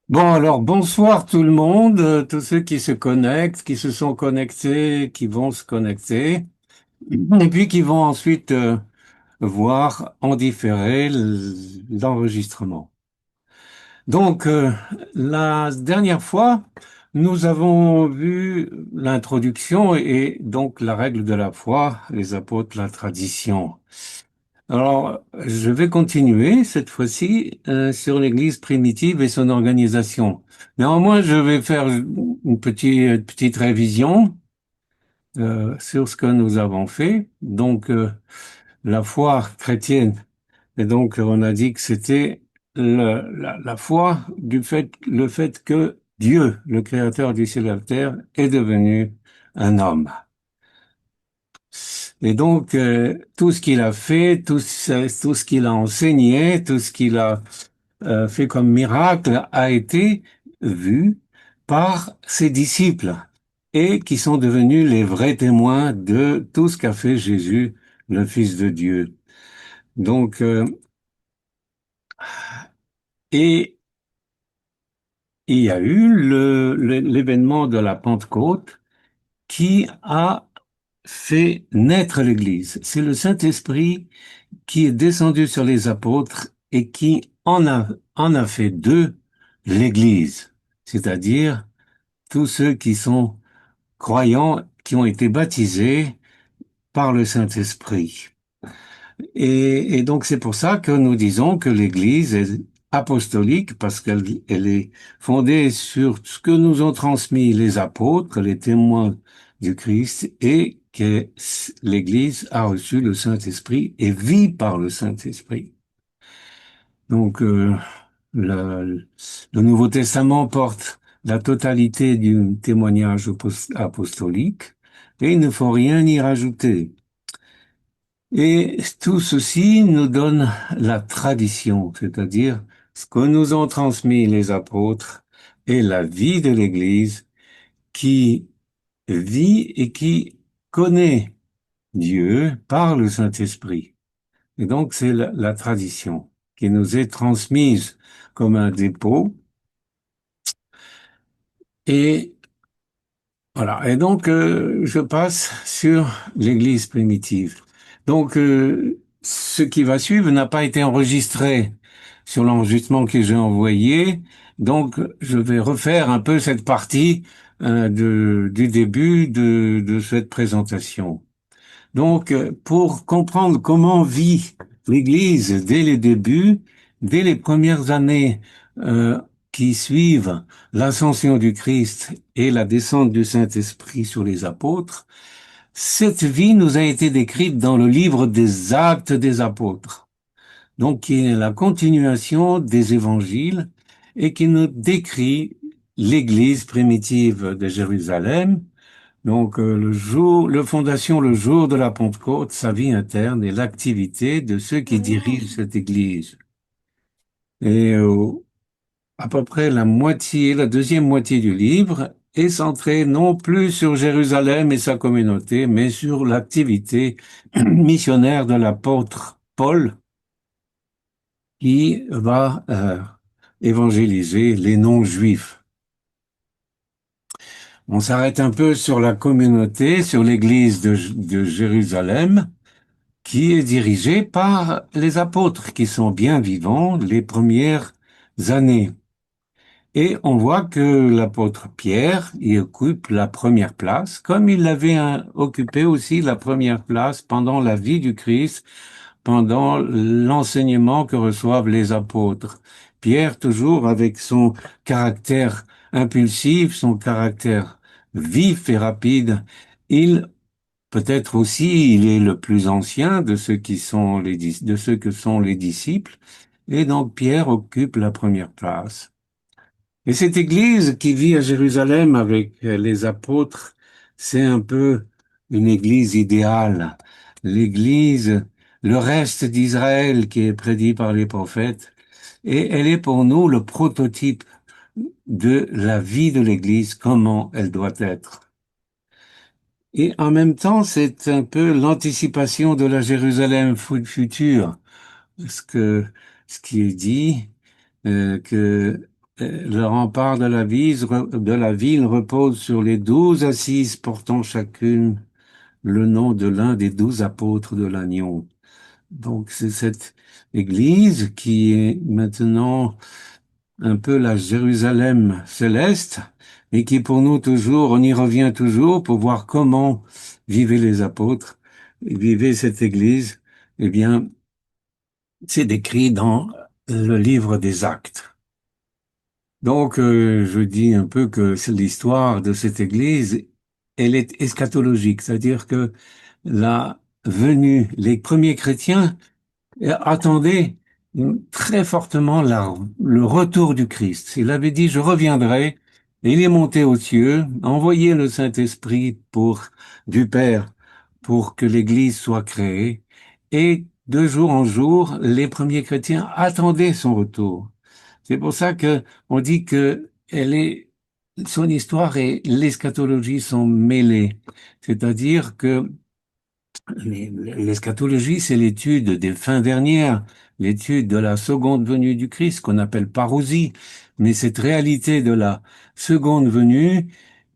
Bon, alors bonsoir tout le monde, tous ceux qui se connectent, qui se sont connectés, qui vont se connecter, et puis qui vont ensuite voir en différé l'enregistrement. Donc, la dernière fois, nous avons vu l'introduction et donc la règle de la foi, les apôtres, la tradition. Alors, je vais continuer cette fois-ci sur l'Église primitive et son organisation. Néanmoins, je vais faire une petite révision sur ce que nous avons fait. Donc, la foi chrétienne, et donc on a dit que c'était la foi le fait que Dieu, le Créateur du ciel et de la terre, est devenu un homme. Et donc, tout ce qu'il a fait, tout ce qu'il a enseigné, tout ce qu'il a fait comme miracle a été vu par ses disciples et qui sont devenus les vrais témoins de tout ce qu'a fait Jésus, le Fils de Dieu. Donc, et il y a eu l'événement de la Pentecôte qui a fait naître l'Église. C'est le Saint-Esprit qui est descendu sur les apôtres et qui en a fait d'eux l'Église, c'est-à-dire tous ceux qui sont croyants, qui ont été baptisés par le Saint-Esprit. Et donc c'est pour ça que nous disons que l'Église est apostolique, parce qu'elle est fondée sur ce que nous ont transmis les apôtres, les témoins du Christ, et que l'Église a reçu le Saint-Esprit et vit par le Saint-Esprit. Donc le Nouveau Testament porte la totalité du témoignage apostolique, et il ne faut rien y rajouter. Et tout ceci nous donne la tradition, c'est-à-dire ce que nous ont transmis les apôtres et la vie de l'Église qui vit et qui connaît Dieu par le Saint-Esprit. Et donc c'est la tradition qui nous est transmise comme un dépôt. Et voilà. Et donc je passe sur l'Église primitive. Donc ce qui va suivre n'a pas été enregistré sur l'enregistrement que j'ai envoyé. Donc, je vais refaire un peu cette partie du début de cette présentation. Donc, pour comprendre comment vit l'Église dès les débuts, dès les premières années euh, qui suivent l'ascension du Christ et la descente du Saint-Esprit sur les apôtres, cette vie nous a été décrite dans le livre des Actes des Apôtres, donc qui est la continuation des évangiles et qui nous décrit l'Église primitive de Jérusalem. Donc le fondation, le jour de la Pentecôte, sa vie interne et l'activité de ceux qui dirigent cette Église. Et à peu près la moitié, la deuxième moitié du livre est centrée non plus sur Jérusalem et sa communauté, mais sur l'activité missionnaire de l'apôtre Paul, qui va évangéliser les non-juifs. On s'arrête un peu sur la communauté, sur l'église de Jérusalem, qui est dirigée par les apôtres, qui sont bien vivants les premières années. Et on voit que l'apôtre Pierre y occupe la première place, comme il avait occupé aussi la première place pendant la vie du Christ, pendant l'enseignement que reçoivent les apôtres. Pierre, toujours avec son caractère impulsif, son caractère vif et rapide, il peut-être aussi il est le plus ancien de ceux qui sont de ceux que sont les disciples, et donc Pierre occupe la première place. Et cette église qui vit à Jérusalem avec les apôtres, c'est un peu une église idéale. L'église, le reste d'Israël qui est prédit par les prophètes, et elle est pour nous le prototype de la vie de l'église, comment elle doit être. Et en même temps, c'est un peu l'anticipation de la Jérusalem future, parce que ce qui est dit, que le rempart de la ville repose sur les 12 assises portant chacune le nom de l'un des 12 apôtres de l'Agneau. Donc c'est cette église qui est maintenant un peu la Jérusalem céleste et qui pour nous toujours, on y revient toujours pour voir comment vivaient les apôtres, vivait cette église. Eh bien, c'est décrit dans le livre des Actes. Donc, je dis un peu que c'est l'histoire de cette église, elle est eschatologique, c'est-à-dire que la venue, les premiers chrétiens attendait très fortement le retour du Christ. Il avait dit, je reviendrai, et il est monté aux cieux, a envoyé le Saint-Esprit du Père pour que l'Église soit créée, et de jour en jour, les premiers chrétiens attendaient son retour. C'est pour ça que on dit que son histoire et l'eschatologie sont mêlées. C'est-à-dire que l'eschatologie, c'est l'étude des fins dernières, l'étude de la seconde venue du Christ, qu'on appelle parousie. Mais cette réalité de la seconde venue,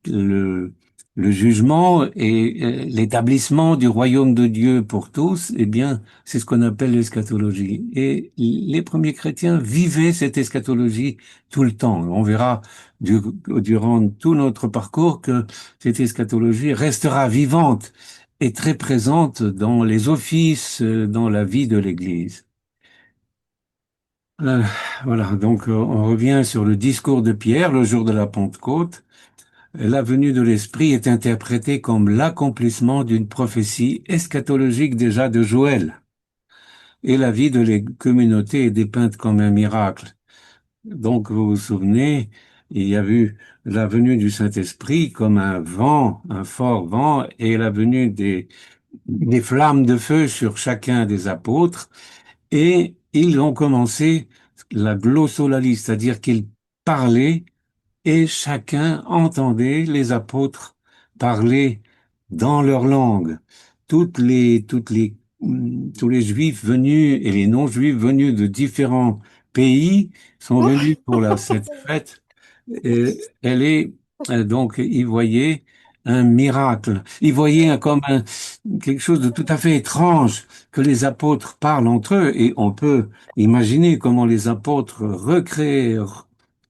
le, le jugement et l'établissement du royaume de Dieu pour tous, eh bien, c'est ce qu'on appelle l'eschatologie. Et les premiers chrétiens vivaient cette eschatologie tout le temps. On verra durant tout notre parcours que cette eschatologie restera vivante est très présente dans les offices, dans la vie de l'Église. Euh, voilà, donc on revient sur le discours de Pierre le jour de la Pentecôte. La venue de l'Esprit est interprétée comme l'accomplissement d'une prophétie eschatologique déjà de Joël. Et la vie de la communauté est dépeinte comme un miracle. Donc vous vous souvenez, il y a eu la venue du Saint-Esprit comme un vent, un fort vent, et la venue des flammes de feu sur chacun des apôtres, et ils ont commencé la glossolalie, c'est-à-dire qu'ils parlaient et chacun entendait les apôtres parler dans leur langue. Tous les juifs venus et les non-juifs venus de différents pays sont venus pour cette fête. Elle est donc, ils voyaient un miracle. Ils voyaient quelque chose de tout à fait étrange que les apôtres parlent entre eux, et on peut imaginer comment les apôtres recréés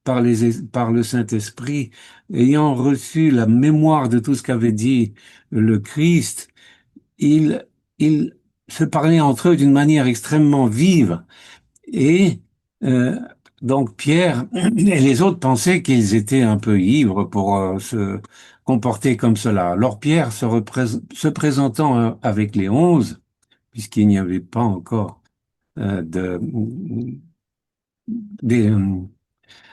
par le Saint-Esprit, ayant reçu la mémoire de tout ce qu'avait dit le Christ, ils se parlaient entre eux d'une manière extrêmement vive. Et euh, donc Pierre et les autres pensaient qu'ils étaient un peu ivres pour se comporter comme cela. Alors Pierre, se présentant avec les 11, puisqu'il n'y avait pas encore des,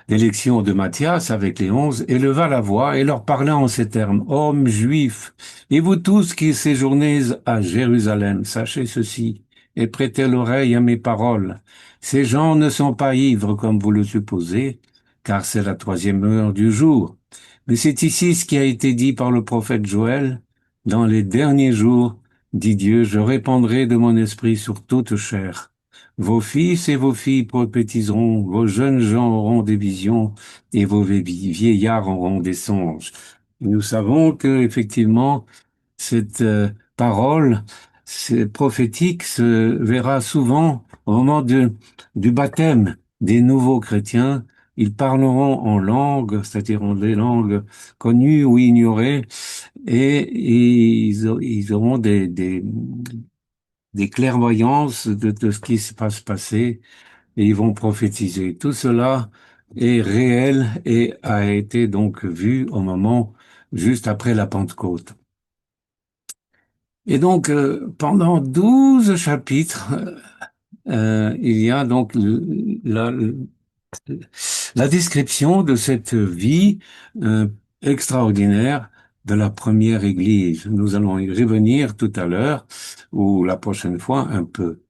d'élection de Matthias avec les 11, éleva la voix et leur parla en ces termes: Hommes juifs, et vous tous qui séjournez à Jérusalem, sachez ceci, et prêtez l'oreille à mes paroles. Ces gens ne sont pas ivres comme vous le supposez, car c'est la troisième heure du jour. Mais c'est ici ce qui a été dit par le prophète Joël: Dans les derniers jours, dit Dieu, je répandrai de mon esprit sur toute chair. Vos fils et vos filles prophétiseront, vos jeunes gens auront des visions et vos vieillards auront des songes. Nous savons que effectivement cette parole prophétique se verra souvent au moment du baptême des nouveaux chrétiens. Ils parleront en langue, c'est-à-dire en des langues connues ou ignorées, et ils auront des clairvoyances de ce qui va se passer, et ils vont prophétiser. Tout cela est réel et a été donc vu au moment juste après la Pentecôte. Et donc, pendant 12 chapitres, il y a donc la description de cette vie euh, extraordinaire de la première Église. Nous allons y revenir tout à l'heure ou la prochaine fois un peu.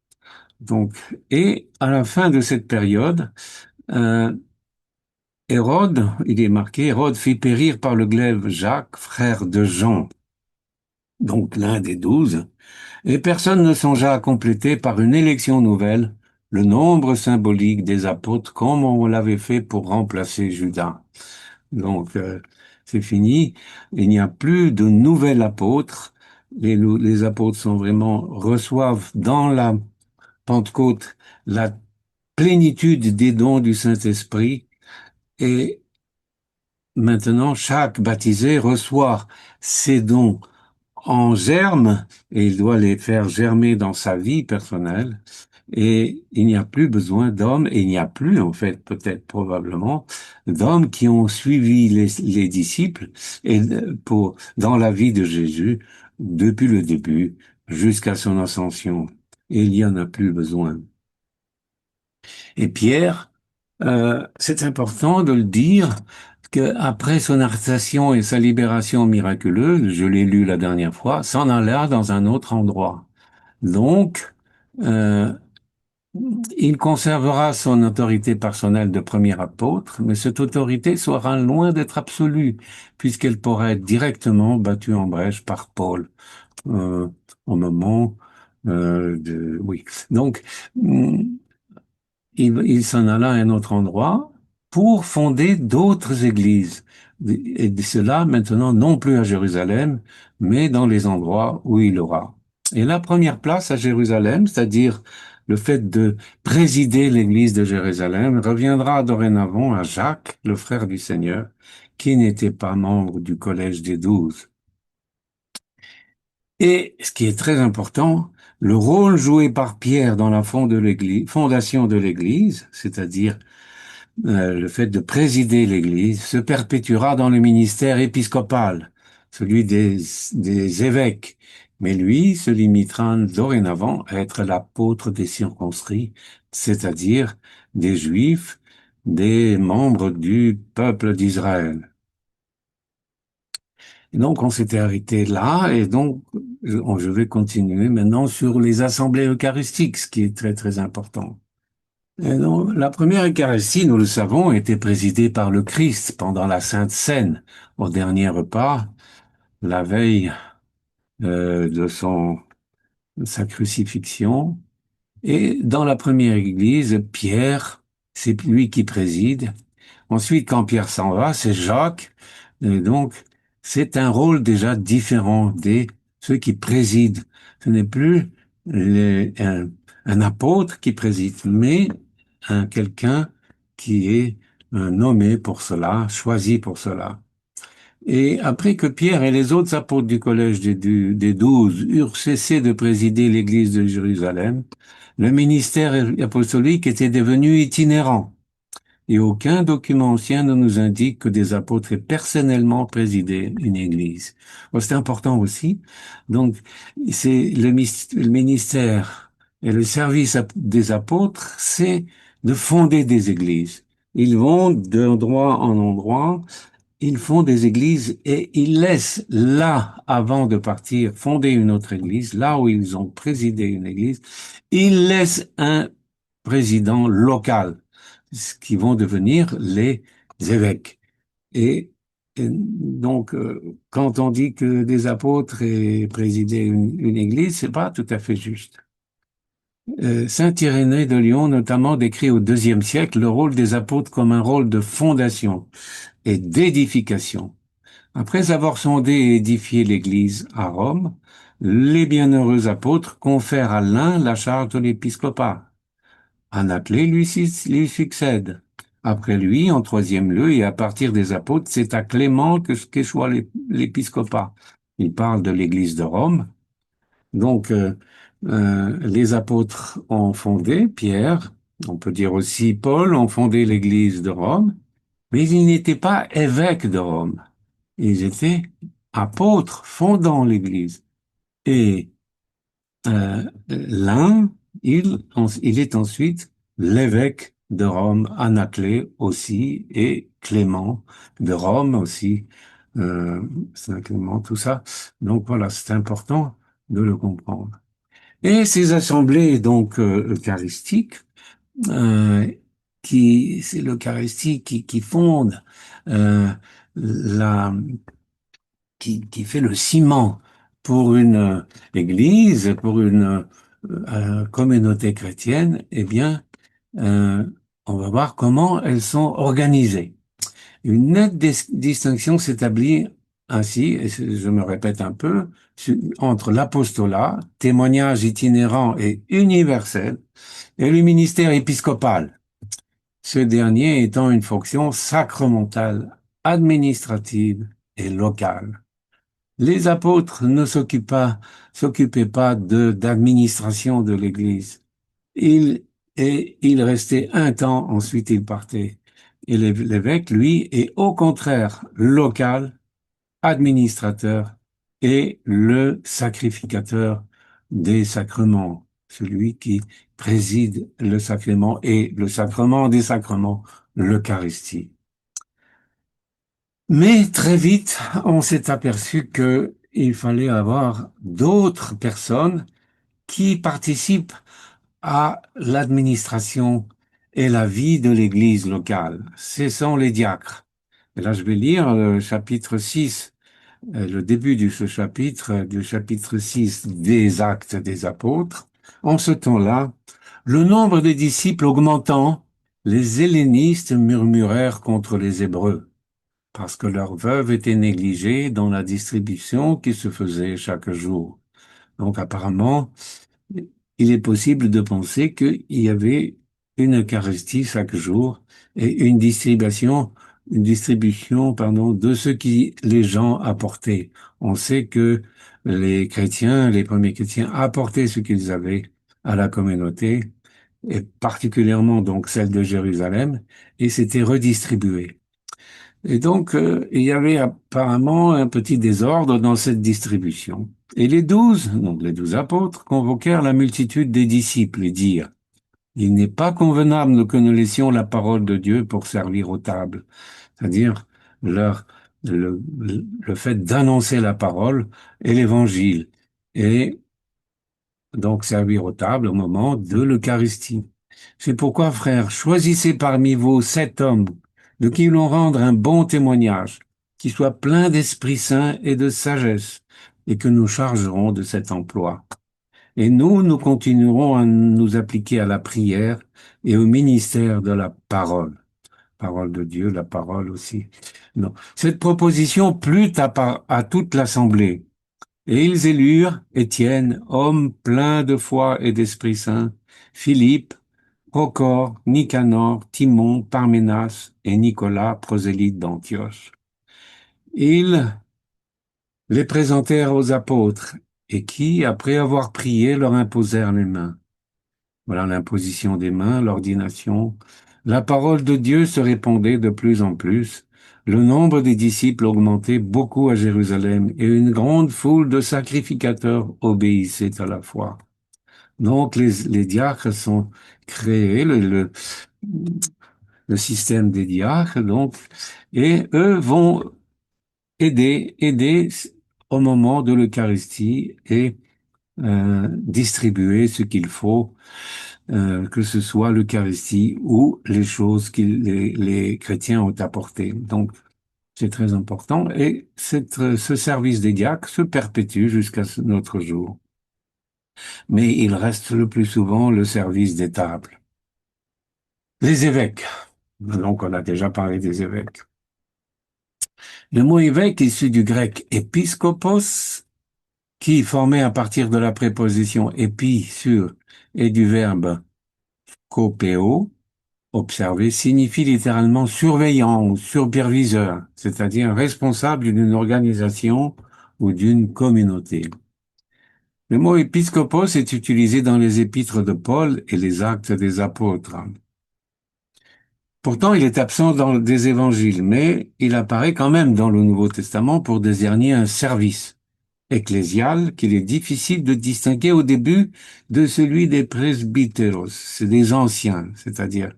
Donc, et à la fin de cette période, euh, Hérode, il est marqué, Hérode fit périr par le glaive Jacques, frère de Jean, donc l'un des 12, et personne ne songea à compléter par une élection nouvelle le nombre symbolique des apôtres comme on l'avait fait pour remplacer Judas. Donc, c'est fini. Il n'y a plus de nouvel apôtre. Les apôtres sont vraiment, reçoivent dans la Pentecôte la plénitude des dons du Saint-Esprit et maintenant chaque baptisé reçoit ces dons en germe et il doit les faire germer dans sa vie personnelle. Et il n'y a plus besoin d'hommes, et il n'y a plus, en fait, peut-être probablement, d'hommes qui ont suivi les disciples et dans la vie de Jésus depuis le début jusqu'à son ascension. Et il n'y en a plus besoin. Et Pierre, c'est important de le dire, qu'après son arrestation et sa libération miraculeuse, je l'ai lu la dernière fois, s'en alla dans un autre endroit. Donc, euh, il conservera son autorité personnelle de premier apôtre, mais cette autorité sera loin d'être absolue, puisqu'elle pourra être directement battue en brèche par Paul euh, au moment de... Oui. Donc, il s'en alla à un autre endroit pour fonder d'autres églises. Et de cela, maintenant, non plus à Jérusalem, mais dans les endroits où il aura. Et la première place à Jérusalem, c'est-à-dire le fait de présider l'église de Jérusalem, reviendra dorénavant à Jacques, le frère du Seigneur, qui n'était pas membre du collège des 12. Et ce qui est très important, le rôle joué par Pierre dans la fondation de l'Église, c'est-à-dire le fait de présider l'Église, se perpétuera dans le ministère épiscopal, celui des évêques. Mais lui se limitera dorénavant à être l'apôtre des circonscrits, c'est-à-dire des Juifs, des membres du peuple d'Israël. Et donc, on s'était arrêté là, et donc, je vais continuer maintenant sur les assemblées eucharistiques, ce qui est très, très important. Et donc, la première Eucharistie, nous le savons, était présidée par le Christ pendant la Sainte Seine, au dernier repas, la veille de sa crucifixion. Et dans la première Église, Pierre, c'est lui qui préside. Ensuite, quand Pierre s'en va, c'est Jacques. Et donc, c'est un rôle déjà différent des ceux qui président. Ce n'est plus un apôtre qui préside, mais quelqu'un qui est nommé pour cela, choisi pour cela. Et après que Pierre et les autres apôtres du collège des 12 eurent cessé de présider l'église de Jérusalem, le ministère apostolique était devenu itinérant et aucun document ancien ne nous indique que des apôtres aient personnellement présidé une église. Bon, c'est important aussi. Donc, c'est le ministère et le service des apôtres, c'est de fonder des églises. Ils vont d'endroit en endroit, ils font des églises et ils laissent là, avant de partir, fonder une autre église, là où ils ont présidé une église, ils laissent un président local, ce qui vont devenir les évêques. Et donc, quand on dit que des apôtres aient présidé une église, c'est pas tout à fait juste. Saint Irénée de Lyon, notamment, décrit au IIe siècle le rôle des apôtres comme un rôle de fondation et d'édification. Après avoir sondé et édifié l'Église à Rome, les bienheureux apôtres confèrent à l'un la charge de l'épiscopat. Anaclée lui succède. Après lui, en troisième lieu, et à partir des apôtres, c'est à Clément qu'échoit l'épiscopat. Il parle de l'Église de Rome. Donc, les apôtres ont fondé, Pierre, on peut dire aussi Paul, ont fondé l'Église de Rome, mais ils n'étaient pas évêques de Rome. Ils étaient apôtres fondant l'Église. Et l'un, il est ensuite l'évêque de Rome, Anaclée aussi, et Clément de Rome aussi, Saint Clément, tout ça. Donc voilà, c'est important de le comprendre. Et ces assemblées donc eucharistiques, euh, c'est l'Eucharistie qui fonde euh, la qui fait le ciment pour une église, pour une communautés chrétiennes, eh bien, euh, on va voir comment elles sont organisées. Une nette distinction s'établit ainsi, et je me répète un peu, entre l'apostolat, témoignage itinérant et universel, et le ministère épiscopal, ce dernier étant une fonction sacramentale, administrative et locale. Les apôtres ne s'occupaient pas d'administration de l'Église. Ils restaient un temps, ensuite ils partaient. Et l'évêque, lui, est au contraire local, administrateur et le sacrificateur des sacrements, celui qui préside le sacrement et le sacrement des sacrements, l'Eucharistie. Mais très vite, on s'est aperçu que il fallait avoir d'autres personnes qui participent à l'administration et la vie de l'Église locale. Ce sont les diacres. Et là, je vais lire le chapitre 6, le début de ce chapitre, du chapitre 6 des Actes des Apôtres. En ce temps-là, le nombre des disciples augmentant, les hellénistes murmurèrent contre les Hébreux, parce que leurs veuves étaient négligées dans la distribution qui se faisait chaque jour. Donc apparemment, il est possible de penser qu'il y avait une Eucharistie chaque jour et une distribution, pardon, de ce qui les gens apportaient. On sait que les chrétiens, les premiers chrétiens, apportaient ce qu'ils avaient à la communauté, et particulièrement donc celle de Jérusalem, et c'était redistribué. Et donc, il y avait apparemment un petit désordre dans cette distribution. Et les 12, donc les 12 apôtres, convoquèrent la multitude des disciples et dirent, il n'est pas convenable que nous laissions la parole de Dieu pour servir aux tables. C'est-à-dire leur, le fait d'annoncer la parole et l'évangile. Et donc servir aux tables au moment de l'Eucharistie. C'est pourquoi, frères, choisissez parmi vous 7 hommes de qui l'on rendre un bon témoignage, qui soit plein d'Esprit Saint et de sagesse, et que nous chargerons de cet emploi. Et nous continuerons à nous appliquer à la prière et au ministère de la parole. Parole de Dieu, la parole aussi. Non. Cette proposition plut à toute l'assemblée. Et ils élurent Étienne, homme plein de foi et d'Esprit Saint, Philippe, Procor, Nicanor, Timon, Parménas et Nicolas, prosélyte d'Antioche. Ils les présentèrent aux apôtres, et qui, après avoir prié, leur imposèrent les mains. Voilà l'imposition des mains, l'ordination. La parole de Dieu se répandait de plus en plus. Le nombre des disciples augmentait beaucoup à Jérusalem, et une grande foule de sacrificateurs obéissait à la foi. Donc les diacres sont créés, le système des diacres, donc, et eux vont aider au moment de l'Eucharistie et distribuer ce qu'il faut, que ce soit l'Eucharistie ou les choses que les chrétiens ont apportées. Donc, c'est très important. Et ce service des diacres se perpétue jusqu'à notre jour. Mais il reste le plus souvent le service des tables. Les évêques. Donc, on a déjà parlé des évêques. Le mot évêque, issu du grec épiskopos, qui formé à partir de la préposition épi, sur, et du verbe kopeo, observer, signifie littéralement surveillant ou superviseur, c'est-à-dire responsable d'une organisation ou d'une communauté. Le mot épiscopos est utilisé dans les épîtres de Paul et les actes des apôtres. Pourtant, il est absent dans des évangiles, mais il apparaît quand même dans le Nouveau Testament pour désigner un service ecclésial qu'il est difficile de distinguer au début de celui des presbyteros, c'est des anciens, c'est-à-dire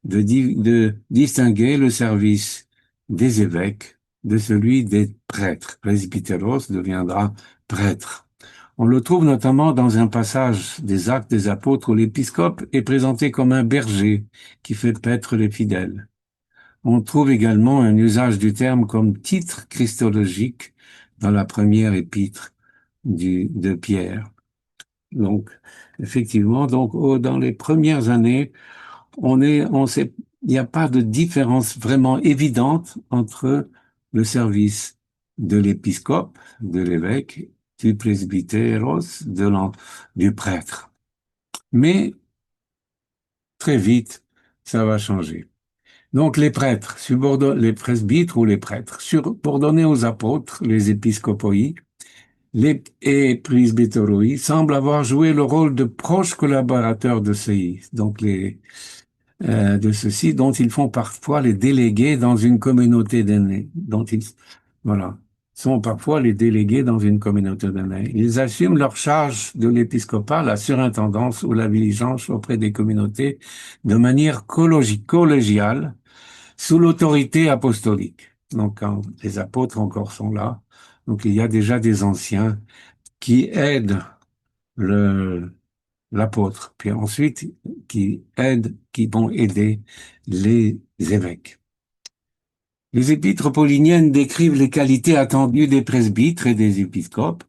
de distinguer le service des évêques de celui des prêtres. Presbyteros deviendra prêtre. On le trouve notamment dans un passage des Actes des Apôtres où l'épiscope est présenté comme un berger qui fait paître les fidèles. On trouve également un usage du terme comme titre christologique dans la première épître de Pierre. Donc, effectivement, donc dans les premières années, on sait, il n'y a pas de différence vraiment évidente entre le service de l'épiscope, de l'évêque, du presbytéros, du prêtre. Mais très vite, ça va changer. Donc les prêtres, les presbytres ou les prêtres, subordonnés aux apôtres, les épiscopoi, et presbyteroi, semblent avoir joué le rôle de proches collaborateurs de ceux-ci, dont ils font parfois les délégués dans une communauté d'aînés, voilà, sont parfois les délégués dans une communauté d'aînés. Ils assument leur charge de l'épiscopat, la surintendance ou la diligence auprès des communautés de manière collégiale, sous l'autorité apostolique. Donc, quand les apôtres encore sont là, donc il y a déjà des anciens qui aident le, l'apôtre, puis ensuite qui vont aider les évêques. Les épîtres pauliniennes décrivent les qualités attendues des presbytres et des épiscopes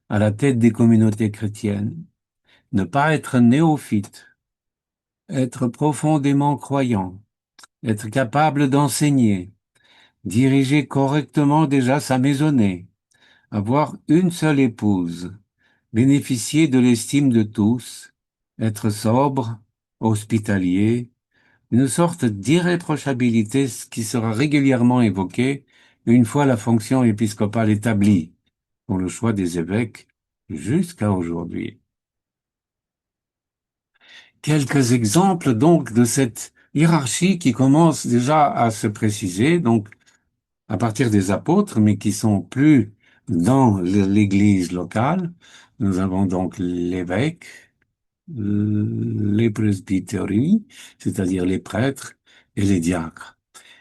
à la tête des communautés chrétiennes. Ne pas être néophyte, être profondément croyant, être capable d'enseigner, diriger correctement déjà sa maisonnée, avoir une seule épouse, bénéficier de l'estime de tous, être sobre, hospitalier, une sorte d'irréprochabilité qui sera régulièrement évoquée une fois la fonction épiscopale établie, pour le choix des évêques jusqu'à aujourd'hui. Quelques exemples donc de cette hiérarchie qui commence déjà à se préciser, donc à partir des apôtres, mais qui sont plus dans l'Église locale. Nous avons donc l'évêque, les presbytéries, c'est-à-dire les prêtres et les diacres.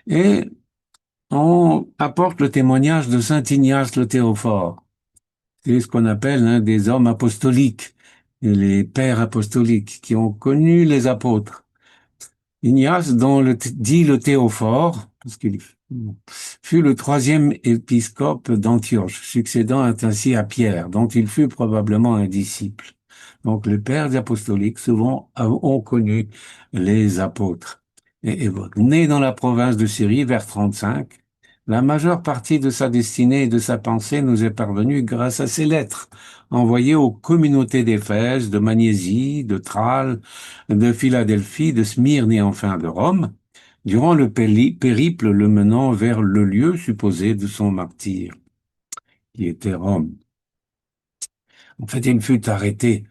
Et on apporte le témoignage de saint Ignace le Théophore. C'est ce qu'on appelle des hommes apostoliques, les pères apostoliques qui ont connu les apôtres. Ignace, dit le Théophore, parce qu'il fut le troisième épiscope d'Antioche, succédant ainsi à Pierre, dont il fut probablement un disciple. Donc les pères apostoliques souvent ont connu les apôtres. Et né dans la province de Syrie vers 35, la majeure partie de sa destinée et de sa pensée nous est parvenue grâce à ses lettres, envoyées aux communautés d'Éphèse, de Magnésie, de Tralles, de Philadelphie, de Smyrne et enfin de Rome, durant le périple le menant vers le lieu supposé de son martyre, qui était Rome. En fait, il fut arrêté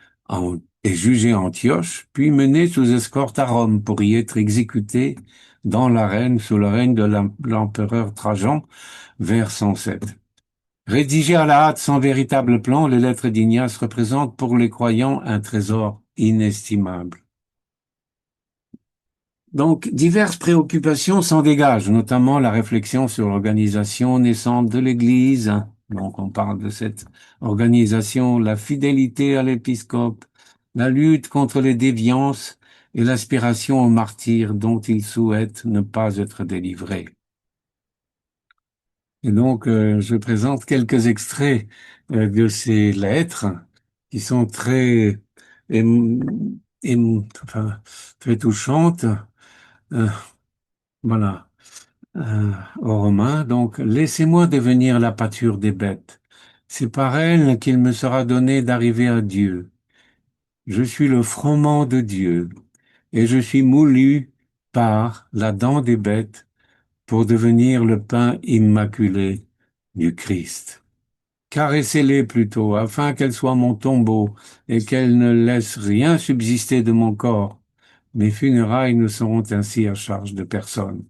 et jugé à Antioche, puis mené sous escorte à Rome pour y être exécuté dans l'arène sous le règne de l'empereur Trajan vers 107. Rédigées à la hâte sans véritable plan, les lettres d'Ignace représentent pour les croyants un trésor inestimable. Donc, diverses préoccupations s'en dégagent, notamment la réflexion sur l'organisation naissante de l'Église. Donc, on parle de cette organisation, la fidélité à l'épiscope, la lutte contre les déviances et l'aspiration au martyr dont il souhaite ne pas être délivré. Et donc, je présente quelques extraits de ces lettres qui sont enfin, très touchantes. Euh, voilà. Aux Romains, donc, laissez-moi devenir la pâture des bêtes. C'est par elle qu'il me sera donné d'arriver à Dieu. Je suis le froment de Dieu, et je suis moulu par la dent des bêtes pour devenir le pain immaculé du Christ. Caressez-les plutôt, afin qu'elles soient mon tombeau, et qu'elles ne laissent rien subsister de mon corps. Mes funérailles ne seront ainsi à charge de personne.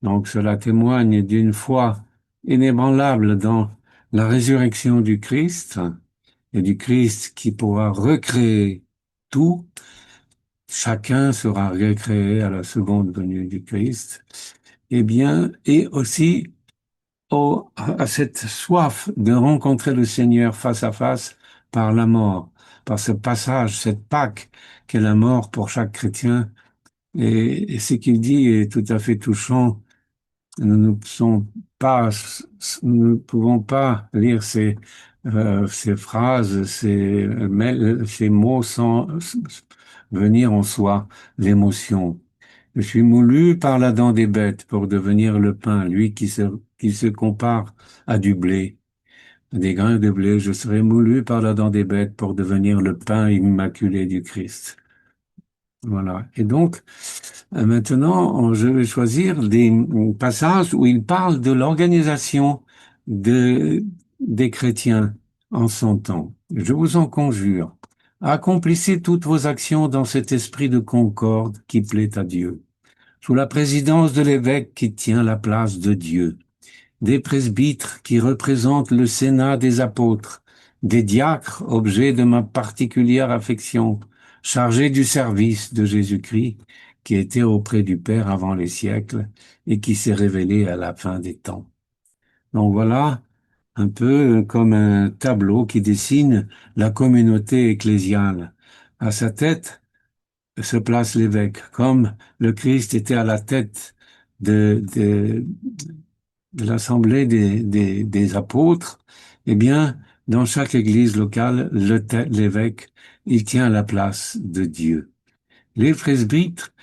Donc cela témoigne d'une foi inébranlable dans la résurrection du Christ et du Christ qui pourra recréer tout. Chacun sera recréé à la seconde venue du Christ. Eh bien, et aussi à cette soif de rencontrer le Seigneur face à face par la mort, par ce passage, cette Pâque qu'est la mort pour chaque chrétien. Et ce qu'il dit est tout à fait touchant. Nous ne pouvons pas lire ces ces phrases, ces mots sans venir en soi l'émotion. Je suis moulu par la dent des bêtes pour devenir le pain, lui qui se compare à du blé, à des grains de blé. Je serai moulu par la dent des bêtes pour devenir le pain immaculé du Christ. Voilà. Et donc, maintenant, je vais choisir des passages où il parle de l'organisation des chrétiens en son temps. Je vous en conjure, accomplissez toutes vos actions dans cet esprit de concorde qui plaît à Dieu, sous la présidence de l'évêque qui tient la place de Dieu, des presbytres qui représentent le sénat des apôtres, des diacres, objet de ma particulière affection, chargés du service de Jésus-Christ, qui était auprès du Père avant les siècles et qui s'est révélé à la fin des temps. Donc voilà un peu comme un tableau qui dessine la communauté ecclésiale. À sa tête se place l'évêque, comme le Christ était à la tête de, de, de l'assemblée des apôtres, eh bien, dans chaque église locale, l'évêque, il tient la place de Dieu. Les presbytres,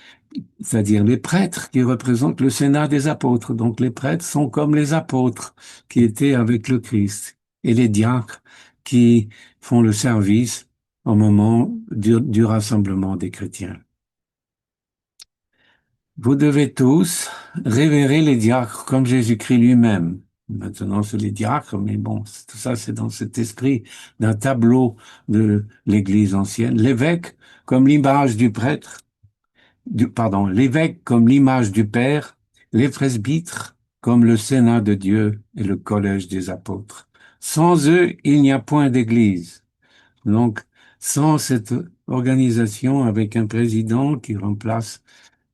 c'est-à-dire les prêtres qui représentent le sénat des apôtres. Donc les prêtres sont comme les apôtres qui étaient avec le Christ. Et les diacres qui font le service au moment du rassemblement des chrétiens. Vous devez tous révérer les diacres comme Jésus-Christ lui-même. Maintenant, c'est les diacres, mais bon, tout ça, c'est dans cet esprit d'un tableau de l'Église ancienne. L'évêque comme l'image du prêtre, l'évêque comme l'image du Père, les presbytres comme le Sénat de Dieu et le collège des apôtres. Sans eux, il n'y a point d'Église. Donc, sans cette organisation avec un président qui remplace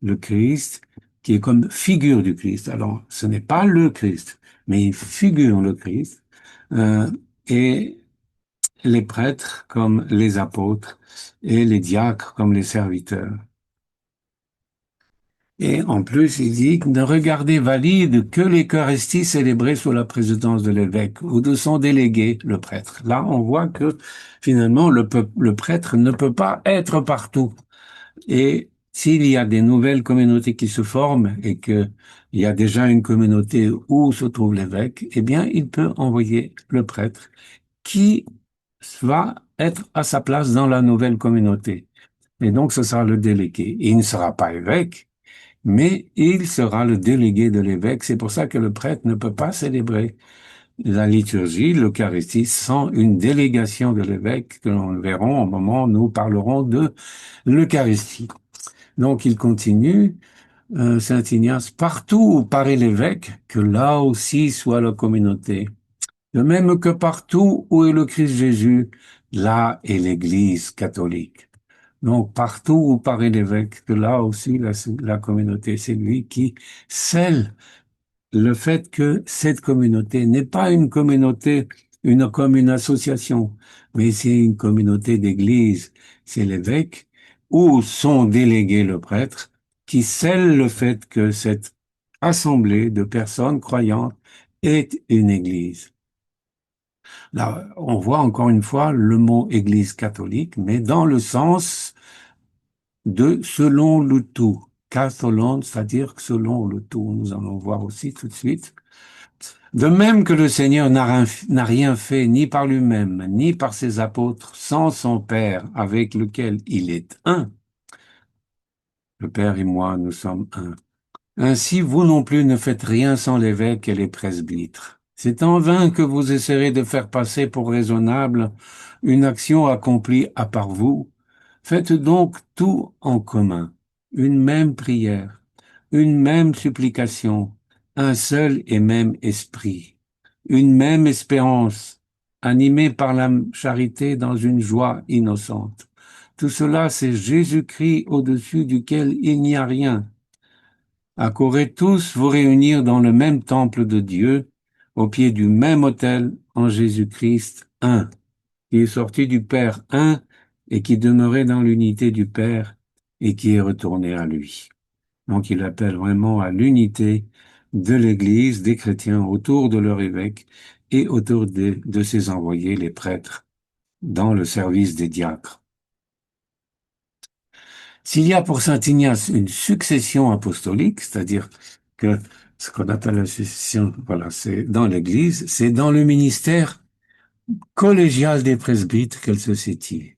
le Christ, qui est comme figure du Christ. Alors, ce n'est pas le Christ, mais il figure le Christ. Euh, et les prêtres comme les apôtres et les diacres comme les serviteurs. Et en plus, il dit ne regardez valide que l'Eucharistie célébrée sous la présidence de l'évêque ou de son délégué, le prêtre. Là, on voit que finalement, le prêtre ne peut pas être partout. Et s'il y a des nouvelles communautés qui se forment et qu'il y a déjà une communauté où se trouve l'évêque, eh bien, il peut envoyer le prêtre qui va être à sa place dans la nouvelle communauté. Et donc, ce sera le délégué. Il ne sera pas évêque, mais il sera le délégué de l'évêque. C'est pour ça que le prêtre ne peut pas célébrer la liturgie, l'Eucharistie, sans une délégation de l'évêque que l'on verra au moment où nous parlerons de l'Eucharistie. Donc il continue, Saint Ignace, partout où paraît l'évêque, que là aussi soit la communauté. De même que partout où est le Christ Jésus, là est l'Église catholique. Donc partout où paraît l'évêque, que là aussi la communauté, c'est lui qui scelle le fait que cette communauté n'est pas une communauté, comme une association, mais c'est une communauté d'église. C'est l'évêque ou son délégué, le prêtre, qui scelle le fait que cette assemblée de personnes croyantes est une église. Là, on voit encore une fois le mot église catholique, mais dans le sens de selon le tout. Catholon, c'est-à-dire selon le tout. Nous allons voir aussi tout de suite. De même que le Seigneur n'a rien fait ni par lui-même, ni par ses apôtres, sans son Père, avec lequel il est un. Le Père et moi, nous sommes un. Ainsi, vous non plus ne faites rien sans l'évêque et les presbytres. C'est en vain que vous essaierez de faire passer pour raisonnable une action accomplie à part vous. Faites donc tout en commun, une même prière, une même supplication, un seul et même esprit, une même espérance, animée par la charité dans une joie innocente. Tout cela, c'est Jésus-Christ au-dessus duquel il n'y a rien. Accourez tous vous réunir dans le même temple de Dieu, au pied du même autel, en Jésus-Christ un, qui est sorti du Père un, et qui demeurait dans l'unité du Père, et qui est retourné à lui. Donc il appelle vraiment à l'unité de l'Église, des chrétiens autour de leur évêque et autour de ses envoyés, les prêtres, dans le service des diacres. S'il y a pour saint Ignace une succession apostolique, c'est-à-dire que ce qu'on appelle la succession, voilà, c'est dans l'Église, c'est dans le ministère collégial des presbytes qu'elle se situe.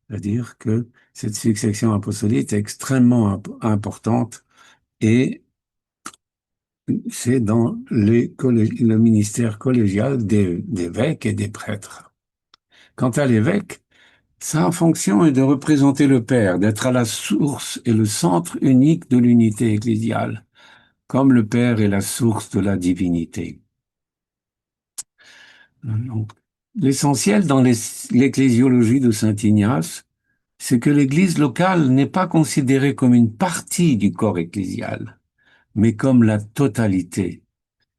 C'est-à-dire que cette succession apostolique est extrêmement importante et c'est dans le ministère collégial des évêques et des prêtres. Quant à l'évêque, sa fonction est de représenter le Père, d'être à la source et le centre unique de l'unité ecclésiale, comme le Père est la source de la divinité. Donc, l'essentiel dans l'ecclésiologie de saint Ignace, c'est que l'Église locale n'est pas considérée comme une partie du corps ecclésial, mais comme la totalité,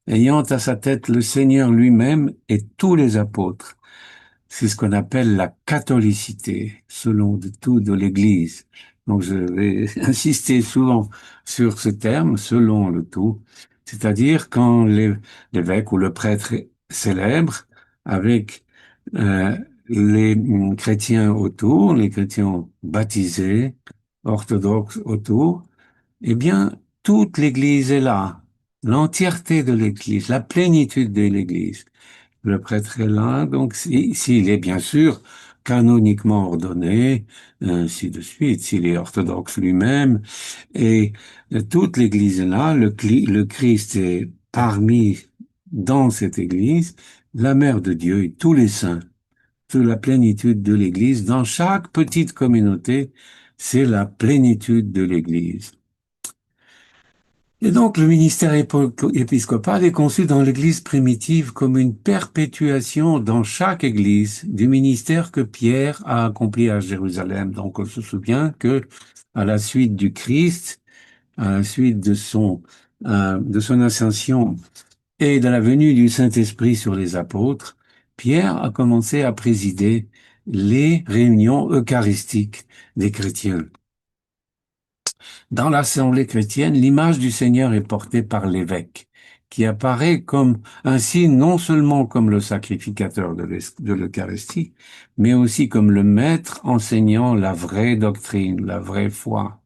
ayant à sa tête le Seigneur lui-même et tous les apôtres. C'est ce qu'on appelle la catholicité, selon tout de l'Église. Donc je vais insister souvent sur ce terme, selon le tout, c'est-à-dire quand l'évêque ou le prêtre célèbre avec euh, les chrétiens autour, les chrétiens baptisés, orthodoxes autour, eh bien, toute l'Église est là, l'entièreté de l'Église, la plénitude de l'Église. Le prêtre est là, donc s'il est bien sûr canoniquement ordonné, ainsi de suite, s'il est orthodoxe lui-même, et toute l'Église est là, le Christ est parmi dans cette Église, la Mère de Dieu et tous les saints, toute la plénitude de l'Église, dans chaque petite communauté, c'est la plénitude de l'Église. Et donc, le ministère épiscopal est conçu dans l'Église primitive comme une perpétuation dans chaque Église du ministère que Pierre a accompli à Jérusalem. Donc, on se souvient que, à la suite du Christ, à la suite de son ascension et de la venue du Saint-Esprit sur les apôtres, Pierre a commencé à présider les réunions eucharistiques des chrétiens. Dans l'assemblée chrétienne, l'image du Seigneur est portée par l'évêque, qui apparaît comme ainsi non seulement comme le sacrificateur de l'Eucharistie, mais aussi comme le maître enseignant la vraie doctrine, la vraie foi.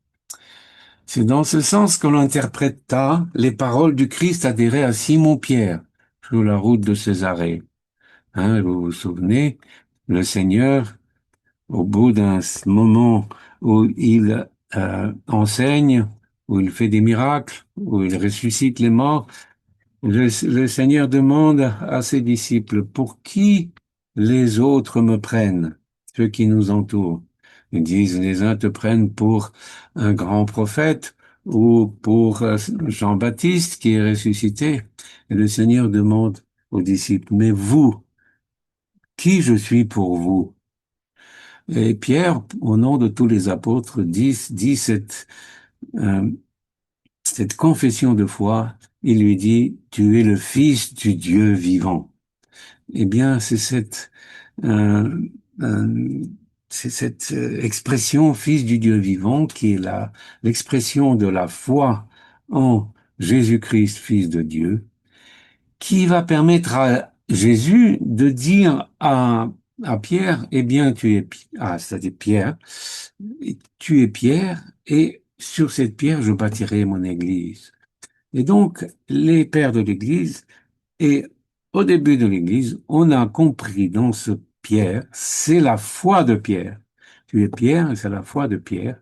C'est dans ce sens que l'on interpréta les paroles du Christ adhérées à Simon-Pierre sur la route de Césarée. Vous vous souvenez, le Seigneur, au bout d'un moment où il enseigne, où il fait des miracles, où il ressuscite les morts, le Seigneur demande à ses disciples, pour qui les autres me prennent, ceux qui nous entourent. Ils disent, les uns te prennent pour un grand prophète ou pour Jean-Baptiste qui est ressuscité. Et le Seigneur demande aux disciples, mais vous, qui je suis pour vous? Et Pierre, au nom de tous les apôtres, dit euh, cette confession de foi. Il lui dit, tu es le Fils du Dieu vivant. Eh bien, euh, euh, c'est cette expression Fils du Dieu vivant qui est l'expression de la foi en Jésus-Christ, Fils de Dieu, qui va permettre à Jésus de dire à Pierre, eh bien, c'est-à-dire Pierre, tu es Pierre, et sur cette pierre, je bâtirai mon église. Et donc, les pères de l'église, et au début de l'église, on a compris dans ce Pierre, c'est la foi de Pierre. Tu es Pierre, et c'est la foi de Pierre.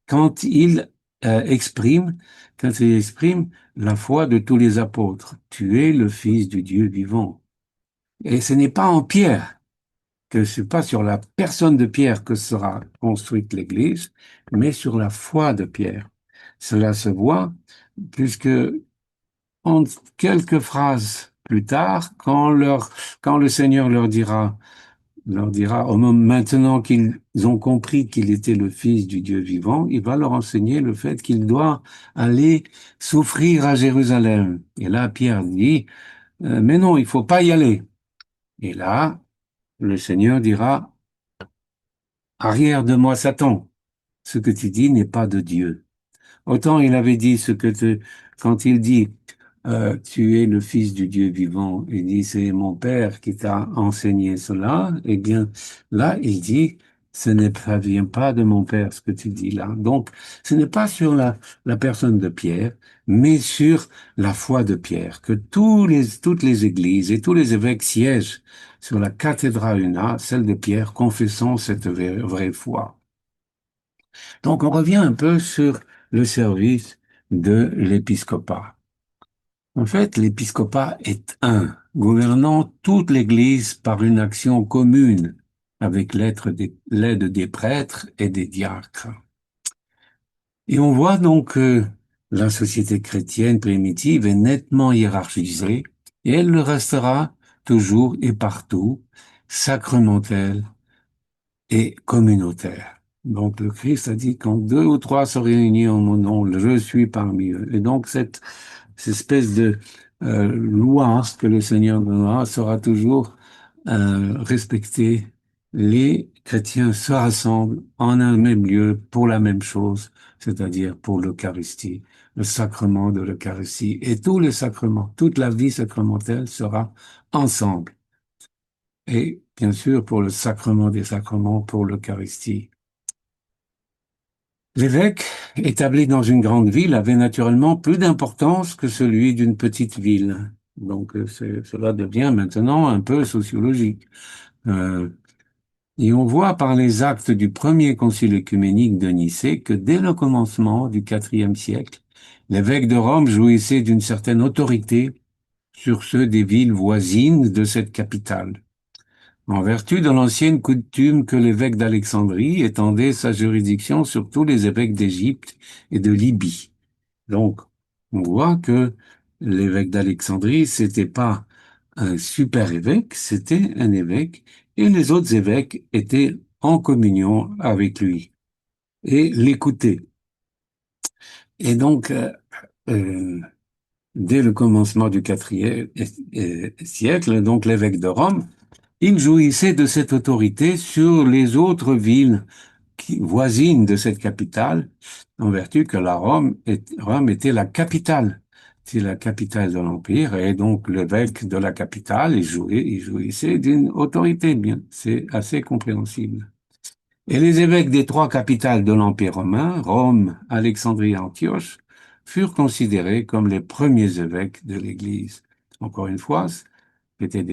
Quand il exprime, quand il exprime la foi de tous les apôtres, tu es le Fils du Dieu vivant. Et ce n'est pas en Pierre, que ce n'est pas sur la personne de Pierre que sera construite l'Église, mais sur la foi de Pierre. Cela se voit puisque en quelques phrases plus tard, quand le Seigneur leur dira, au moment maintenant qu'ils ont compris qu'il était le Fils du Dieu vivant, il va leur enseigner le fait qu'il doit aller souffrir à Jérusalem. Et là, Pierre dit, mais non, il faut pas y aller. Et là, le Seigneur dira, arrière de moi, Satan, ce que tu dis n'est pas de Dieu. Autant il avait dit quand il dit, tu es le fils du Dieu vivant. Il dit, c'est mon père qui t'a enseigné cela. Eh bien, là, il dit, ce n'est pas, vient pas de mon père, ce que tu dis là. Donc, ce n'est pas sur la personne de Pierre, mais sur la foi de Pierre, que toutes les églises et tous les évêques siègent sur la cathédrale una, celle de Pierre, confessant cette vraie foi. Donc, on revient un peu sur le service de l'épiscopat. En fait, l'épiscopat est un, gouvernant toute l'Église par une action commune, avec l'aide des prêtres et des diacres. Et on voit donc que la société chrétienne primitive est nettement hiérarchisée, et elle le restera toujours et partout, sacramentelle et communautaire. Donc le Christ a dit, quand deux ou trois se réunissent en mon nom, je suis parmi eux. Et donc cette espèce de loi que le Seigneur donnera sera toujours respectée. Les chrétiens se rassemblent en un même lieu pour la même chose, c'est-à-dire pour l'Eucharistie, le sacrement de l'Eucharistie. Et tous les sacrements, toute la vie sacramentelle sera ensemble. Et bien sûr pour le sacrement des sacrements, pour l'Eucharistie. L'évêque, établi dans une grande ville, avait naturellement plus d'importance que celui d'une petite ville. Donc cela devient maintenant un peu sociologique. Euh, et on voit par les actes du premier concile œcuménique de Nicée que dès le commencement du IVe siècle, l'évêque de Rome jouissait d'une certaine autorité sur ceux des villes voisines de cette capitale, en vertu de l'ancienne coutume que l'évêque d'Alexandrie étendait sa juridiction sur tous les évêques d'Égypte et de Libye. Donc, on voit que l'évêque d'Alexandrie, c'était pas un super évêque, c'était un évêque, et les autres évêques étaient en communion avec lui et l'écoutaient. Et donc, euh, dès le commencement du IVe siècle, donc l'évêque de Rome, il jouissait de cette autorité sur les autres villes voisines de cette capitale, en vertu que Rome était la capitale. C'est la capitale de l'Empire, et donc l'évêque de la capitale, il jouissait d'une autorité bien. C'est assez compréhensible. Et les évêques des trois capitales de l'Empire romain, Rome, Alexandrie et Antioche, furent considérés comme les premiers évêques de l'Église. Encore une fois, c'était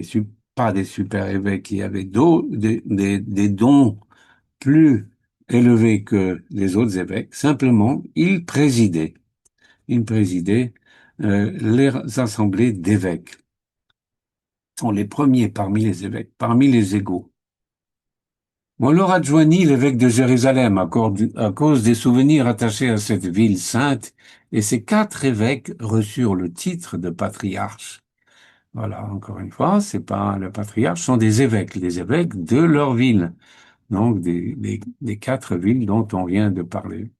pas des super évêques qui avaient des dons plus élevés que les autres évêques. Simplement, ils présidaient. Ils présidaient les assemblées d'évêques. Ils sont les premiers parmi les évêques, parmi les égaux. On leur adjoignit l'évêque de Jérusalem à cause des souvenirs attachés à cette ville sainte, et ces quatre évêques reçurent le titre de patriarche. Voilà, encore une fois, c'est pas le patriarche, ce sont des évêques, les évêques de leur ville, donc des quatre villes dont on vient de parler.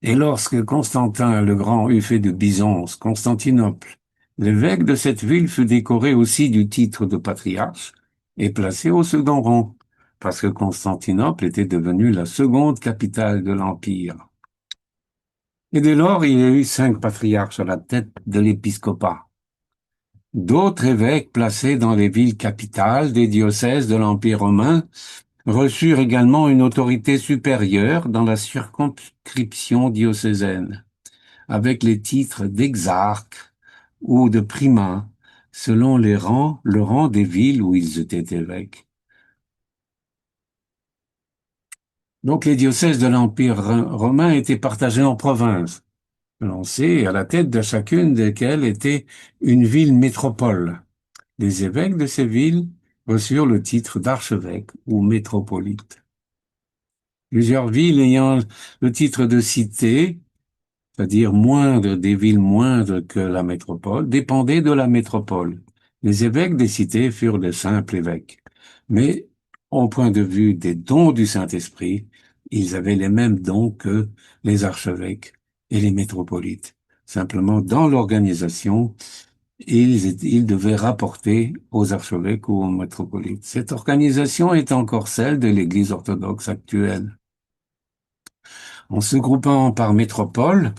Et lorsque Constantin le Grand eut fait de Byzance Constantinople, l'évêque de cette ville fut décoré aussi du titre de patriarche et placé au second rang, parce que Constantinople était devenue la seconde capitale de l'Empire. Et dès lors, il y a eu 5 patriarches à la tête de l'épiscopat. D'autres évêques placés dans les villes capitales des diocèses de l'Empire romain reçurent également une autorité supérieure dans la circonscription diocésaine, avec les titres d'exarque ou de primat, selon le rang des villes où ils étaient évêques. Donc les diocèses de l'Empire romain étaient partagés en provinces, lancées à la tête de chacune desquelles était une ville métropole. Les évêques de ces villes reçurent le titre d'archevêque ou métropolite. Plusieurs villes ayant le titre de cité, c'est-à-dire moindres, des villes moindres que la métropole, dépendaient de la métropole. Les évêques des cités furent de simples évêques. Mais, au point de vue des dons du Saint-Esprit, ils avaient les mêmes dons que les archevêques et les métropolites. Simplement, dans l'organisation, ils devaient rapporter aux archevêques ou aux métropolites. Cette organisation est encore celle de l'Église orthodoxe actuelle. En se groupant par métropole,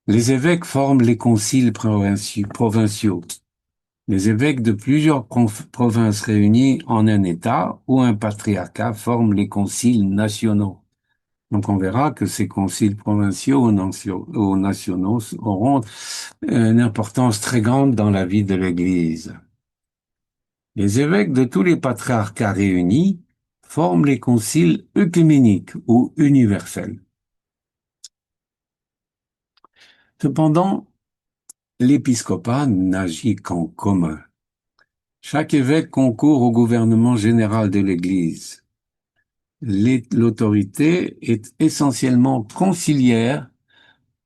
Les évêques forment les conciles provinciaux. Les évêques de plusieurs provinces réunies en un État ou un patriarcat forment les conciles nationaux. Donc on verra que ces conciles provinciaux ou nationaux auront une importance très grande dans la vie de l'Église. Les évêques de tous les patriarcats réunis forment les conciles œcuméniques ou universels. Cependant, l'épiscopat n'agit qu'en commun. Chaque évêque concourt au gouvernement général de l'Église. L'autorité est essentiellement conciliaire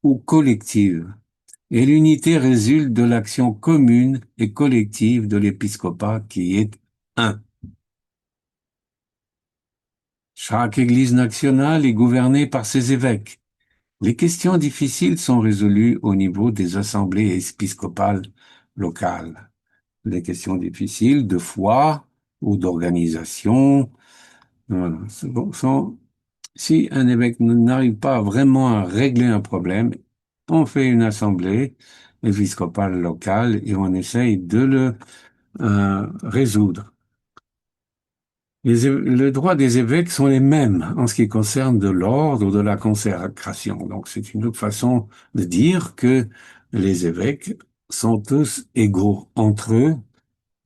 ou collective, et l'unité résulte de l'action commune et collective de l'épiscopat qui est un. Chaque Église nationale est gouvernée par ses évêques. Les questions difficiles sont résolues au niveau des assemblées épiscopales locales. Les questions difficiles de foi ou d'organisation, voilà, si un évêque n'arrive pas vraiment à régler un problème, on fait une assemblée épiscopale locale et on essaye de le résoudre. Les droits des évêques sont les mêmes en ce qui concerne de l'ordre, de la consécration. Donc c'est une autre façon de dire que les évêques sont tous égaux entre eux,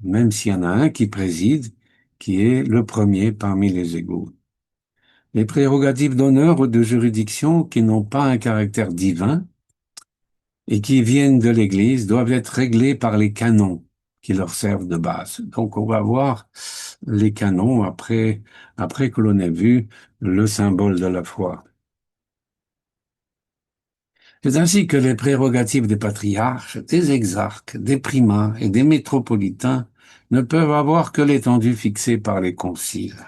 même s'il y en a un qui préside, qui est le premier parmi les égaux. Les prérogatives d'honneur ou de juridiction qui n'ont pas un caractère divin et qui viennent de l'Église doivent être réglées par les canons qui leur servent de base. Donc on va voir les canons après que l'on ait vu le symbole de la foi. C'est ainsi que les prérogatives des patriarches, des exarques, des primats et des métropolitains ne peuvent avoir que l'étendue fixée par les conciles.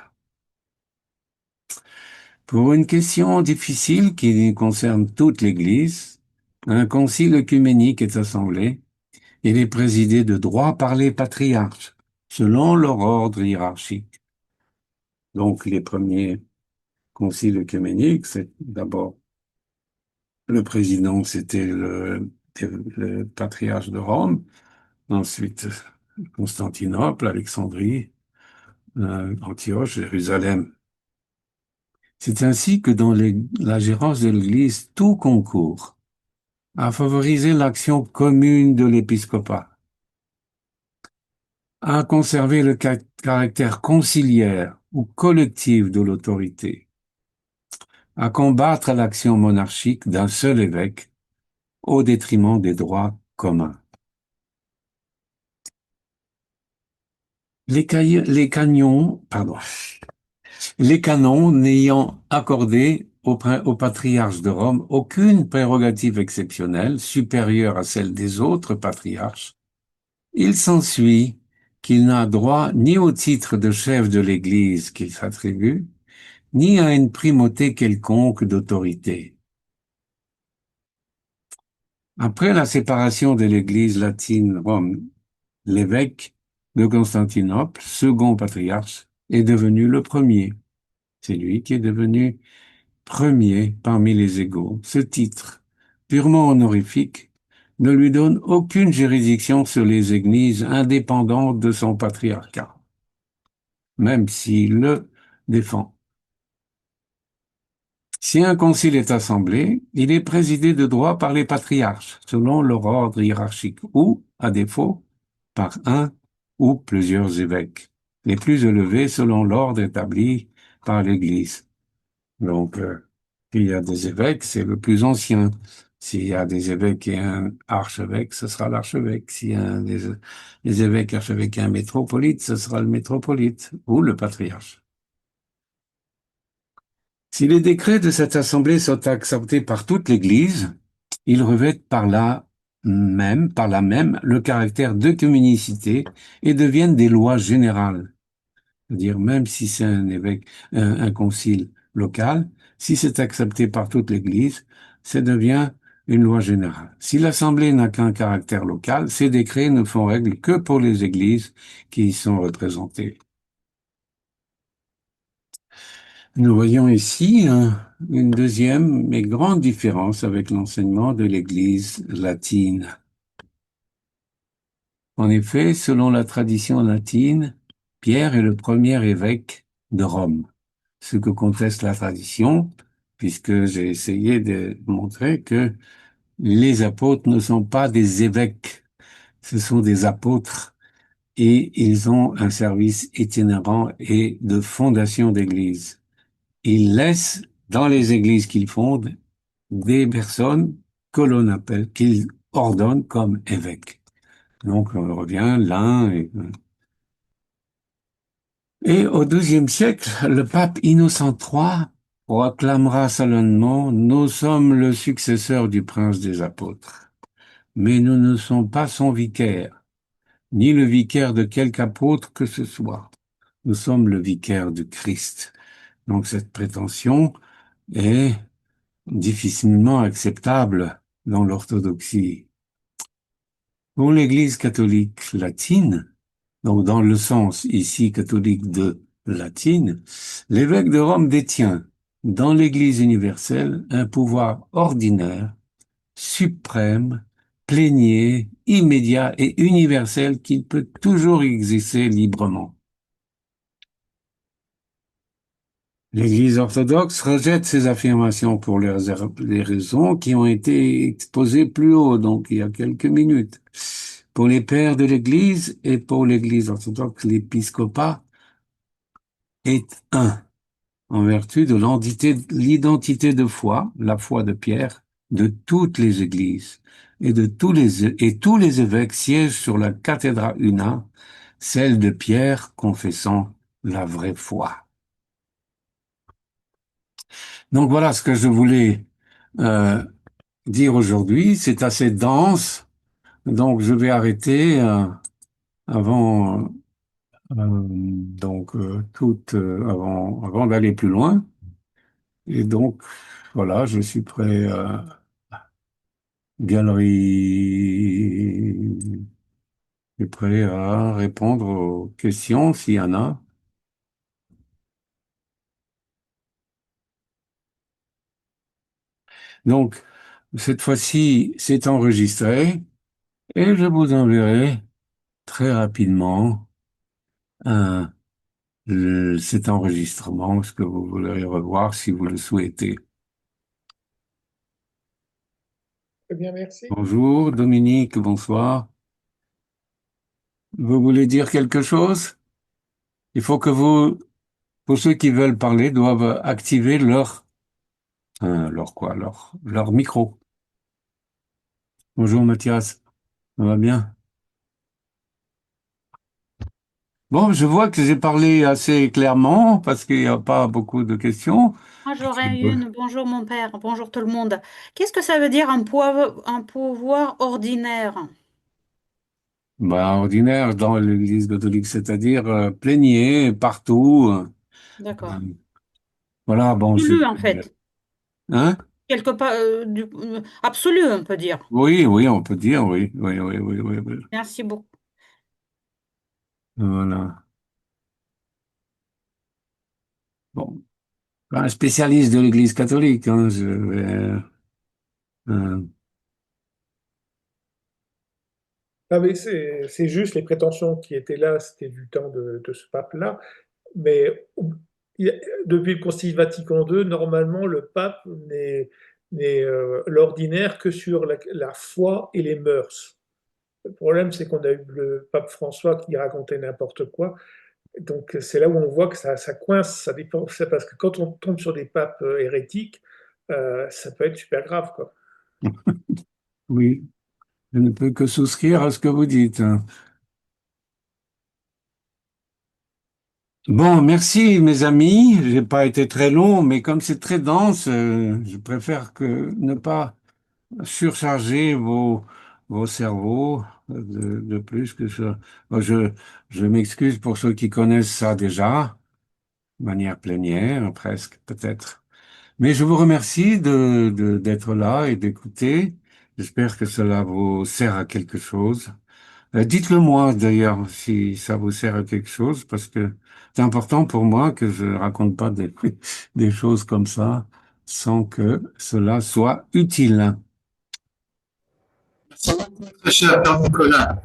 Pour une question difficile qui concerne toute l'Église, un concile œcuménique est assemblé. Il est présidé de droit par les patriarches, selon leur ordre hiérarchique. Donc, les premiers conciles œcuméniques, c'est d'abord le président, c'était le patriarche de Rome, ensuite Constantinople, Alexandrie, Antioche, Jérusalem. C'est ainsi que dans la gérance de l'Église, tout concourt à favoriser l'action commune de l'épiscopat, à conserver le caractère conciliaire ou collectif de l'autorité, à combattre l'action monarchique d'un seul évêque au détriment des droits communs. Les canons n'ayant accordé au patriarche de Rome aucune prérogative exceptionnelle supérieure à celle des autres patriarches, il s'ensuit qu'il n'a droit ni au titre de chef de l'Église qu'il s'attribue, ni à une primauté quelconque d'autorité. Après la séparation de l'Église latine Rome, l'évêque de Constantinople, second patriarche, est devenu le premier. C'est lui qui est devenu premier parmi les égaux. Ce titre, purement honorifique, ne lui donne aucune juridiction sur les églises indépendantes de son patriarcat, même s'il le défend. Si un concile est assemblé, il est présidé de droit par les patriarches, selon leur ordre hiérarchique, ou, à défaut, par un ou plusieurs évêques, les plus élevés selon l'ordre établi par l'Église. Donc, s'il y a des évêques, c'est le plus ancien. S'il y a des évêques et un archevêque, ce sera l'archevêque. S'il y a des évêques, archevêques et un métropolite, ce sera le métropolite ou le patriarche. Si les décrets de cette assemblée sont acceptés par toute l'Église, ils revêtent par là même, le caractère d'œcuménicité et deviennent des lois générales. C'est-à-dire, même si c'est un évêque, un concile local, si c'est accepté par toute l'Église, ça devient une loi générale. Si l'Assemblée n'a qu'un caractère local, ces décrets ne font règle que pour les églises qui y sont représentées. Nous voyons ici une deuxième mais grande différence avec l'enseignement de l'Église latine. En effet, selon la tradition latine, Pierre est le premier évêque de Rome, ce que conteste la tradition, puisque j'ai essayé de montrer que les apôtres ne sont pas des évêques, ce sont des apôtres et ils ont un service itinérant et de fondation d'église. Ils laissent dans les églises qu'ils fondent des personnes que l'on appelle, qu'ils ordonnent comme évêques. Donc on revient l'un et au XIIe siècle, le pape Innocent III proclamera solennellement: Nous sommes le successeur du prince des apôtres, mais nous ne sommes pas son vicaire, ni le vicaire de quelque apôtre que ce soit. Nous sommes le vicaire du Christ. Donc cette prétention est difficilement acceptable dans l'orthodoxie. Pour l'Église catholique latine, donc dans le sens ici catholique de latine, l'évêque de Rome détient dans l'Église universelle un pouvoir ordinaire, suprême, plénier, immédiat et universel qu'il peut toujours exercer librement. L'Église orthodoxe rejette ces affirmations pour les raisons qui ont été exposées plus haut, donc il y a quelques minutes. Pour les pères de l'Église et pour l'Église orthodoxe, l'épiscopat est un, en vertu de l'identité de foi, la foi de Pierre, de toutes les églises et tous les évêques siègent sur la cathédrale una, celle de Pierre confessant la vraie foi. Donc voilà ce que je voulais euh, dire aujourd'hui. C'est assez dense, donc je vais arrêter avant avant d'aller plus loin. Et donc voilà, je suis prêt. Galerie est prêt à répondre aux questions s'il y en a. Donc cette fois-ci, c'est enregistré et je vous enverrai très rapidement un cet enregistrement, ce que vous voudrez revoir si vous le souhaitez. Très bien, merci. Bonjour Dominique, bonsoir. Vous voulez dire quelque chose? Il faut que pour ceux qui veulent parler, doivent activer leur micro. Bonjour Mathias, ça va bien? Bon, je vois que j'ai parlé assez clairement parce qu'il n'y a pas beaucoup de questions. Moi, j'aurais une. Bonjour mon père, bonjour tout le monde. Qu'est-ce que ça veut dire un pouvoir ordinaire? Bah, ordinaire dans l'Église catholique, c'est-à-dire plénier partout. D'accord. Euh, voilà, bon, Absolu en fait. hein? Quelque part, absolu, on peut dire. Oui, oui, on peut dire, oui, oui, oui, oui, oui, oui. Merci beaucoup. Voilà. Bon, un spécialiste de l'Église catholique, hein, euh, Ah, mais c'est juste les prétentions qui étaient là, c'était du temps de ce pape-là. Mais il y a- depuis le Concile Vatican II, normalement, le pape n'est l'ordinaire que sur la foi et les mœurs. Le problème, c'est qu'on a eu le pape François qui racontait n'importe quoi. Donc, c'est là où on voit que ça coince. Ça dépend, c'est parce que quand on tombe sur des papes hérétiques, ça peut être super grave, quoi. oui, je ne peux que souscrire à ce que vous dites, hein. Bon, merci mes amis. J'ai pas été très long, mais comme c'est très dense, je préfère que ne pas surcharger vos cerveaux de plus que ça. Bon, je m'excuse pour ceux qui connaissent ça déjà, de manière plénière, presque, peut-être. Mais je vous remercie d'être là et d'écouter. J'espère que cela vous sert à quelque chose. Dites-le moi d'ailleurs si ça vous sert à quelque chose, parce que c'est important pour moi que je raconte pas des, des choses comme ça sans que cela soit utile. Ça va, très cher Père Nicolas.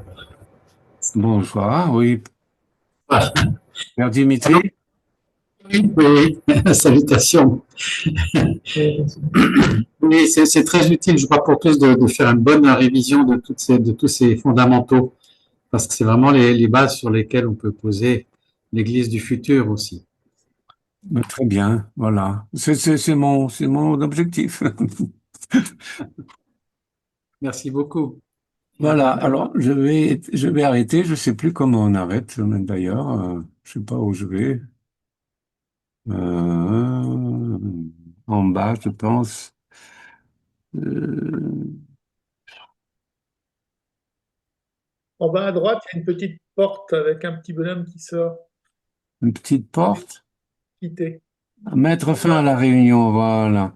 Bonsoir, oui, Voilà. Père Dimitri. Oui, oui, oui. Salutations. Oui, c'est très utile, je crois, pour tous de faire une bonne révision de tous ces fondamentaux, parce que c'est vraiment les bases sur lesquelles on peut poser l'Église du futur aussi. Très bien, voilà. C'est mon objectif. Merci beaucoup. Et à Voilà, bientôt. alors je vais arrêter, je sais plus comment on arrête, même d'ailleurs, je sais pas où je vais. Euh, En bas, je pense. Euh, En bas à droite, il y a une petite porte avec un petit bonhomme qui sort, une petite porte. quitté. Mettre En fin à bas. la réunion, voilà.